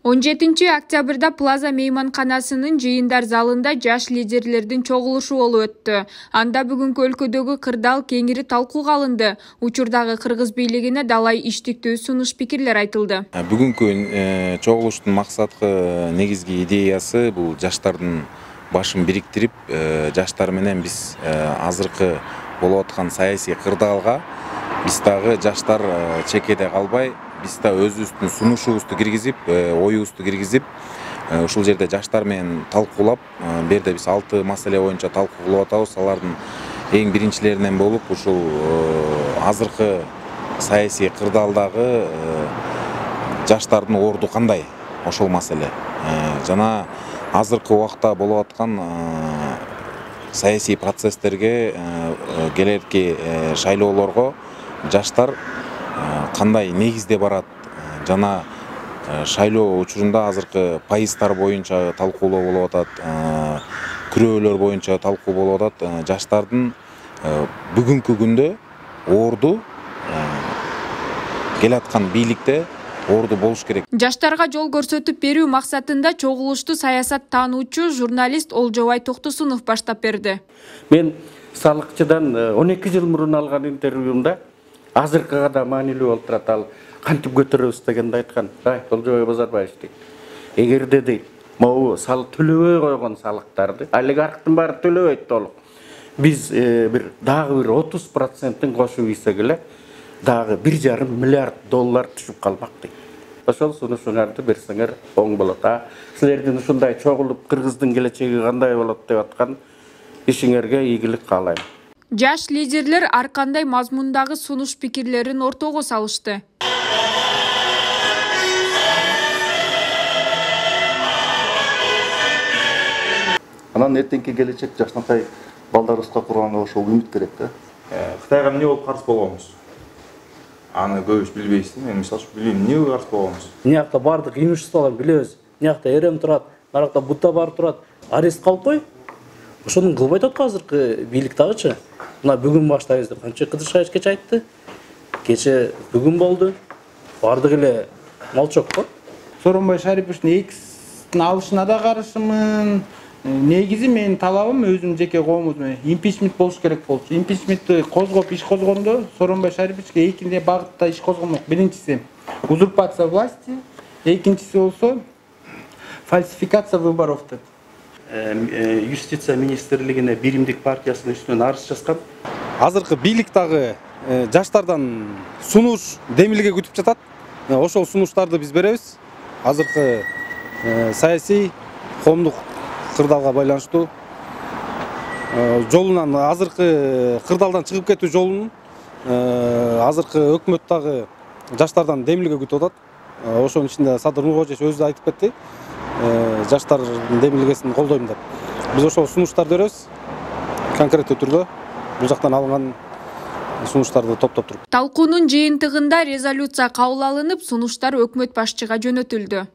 17 октябрда Плаза мейманканасынын жыйындар залында жаш лидерлердин чогулушу болуп өттү. Анда бүгүнкү өлкөдөгү кырдаал кеңири талкууга алынды. Учурдагы кыргыз бийлигине далай иштиктүү сунуш пикирлер айтылды. Бүгүнкү чогулуштун максаткы негизги идеясы бул жаштардын башын бириктирип, жаштар менен биз азыркы болуп аткан саясий кырдаалга биз дагы жаштар чекеде калбай, биз да өзүбүздүн сунушубузду киргизип, оюбузду киргизип, ушул жерде жаштар менен талкуулап, бу жерде биз 6 маселе боюнча талкуу кылып атабыз. Алардын эң биринчилеринен болуп, ушул азыркы саясий кырдаалдагы жаштардын орду кандай, ошол маселе. Жана азыркы убакта болуп аткан саясий процесстерге, келерки шайлоолорго жаштар кандай негизде барат, жана шайлоо учурунда азыркы пайыздар боюнча талкуулоо болуп атат, күрөөлөр боюнча талкуу болуп атат. Жаштардын бүгүнкү күндө орду келаткан бийликте орду болуш керек. Жаштарга жол көрсөтүп берүү максатында чогулушту саясат таануучу журналист Олжобай Токтосунов баштап берди. Мен салыкчыдан 12 жыл мурун алган интервьюмда азыркыга да маанилүү болуп турат. Ал кантип көтөрөбүз дегенде айткан, Олжобай Базарбаевич дейт. Эгерде дейт, могу салык төлөбөй койгон салыктарды олигархтын баары төлөбөйт толук. Биз дагы бир 30%-ын кошуп ийсек эле дагы 1,5 миллиард доллар түшүп калмак дейт. Ошол сунушуңарды берсеңер оң болот. Силердин ушундай чогулуп кыргыздын келечеги кандай болот деп аткан ишиңерге ийгилик каалайм. Жаш лидерлер ар кандай мазмундагы сунуш пикирлерин ортого салышты. Анан эртеңки келечек жашнакай балдарыбызга курганга ошол үмүт керек да. Кытайга эмне болуп каршы болгонбуз? Аны көбүс билбейсиз. Мен мисалы үчүн билбейм, эмне каршы болгонбуз. Мынакта бардык имуществолорду билебиз. Мынакта Эрем турат, наракта Будда бар турат. Арест калып кой. Ошону кылбай атат азыркы бийлик дагычы. Мына бүгүн баштайбыз деп канча Кыдыршаевич кече айтты. Кече бүгүн болду. Бардык эле молчок го. Сооронбай Шариповичтин экстин алышына да каршымын. Негизи менин талабым өзүм жеке коомубуз менен импичмент болуш керек болчу. Импичментти козгоп иш козгондо Сооронбай Шариповичке экинчи багытта иш козгомок. Биринчиси узурпация власти, экинчиси болсо фальсификация выборов деп. Юстиция министрлигине биримдик партиясынын үстүнөн арыз жазган. Азыркы бийлик дагы жаштардан сунуш демилге күтүп жатат. Ошол сунуштарды биз беребиз. Азыркы саясий коомдук кырдаалга байланыштуу жолунан, азыркы кырдаалдан чыгып кетүү жолунун азыркы өкмөт дагы жаштардан демилге күтүп атат. Ошонун ичинде Садыр Нуркожоевич өзү айтып кетти. Жаштардын демилгесин колдойм деп. Биз ошол сунуштарды беребиз. Конкреттүү түрдө бул жактан алынган сунуштарды топтоп туруп. Талкуунун жыйынтыгында резолюция кабыл алынып, сунуштар өкмөт башчыга жөнөтүлдү.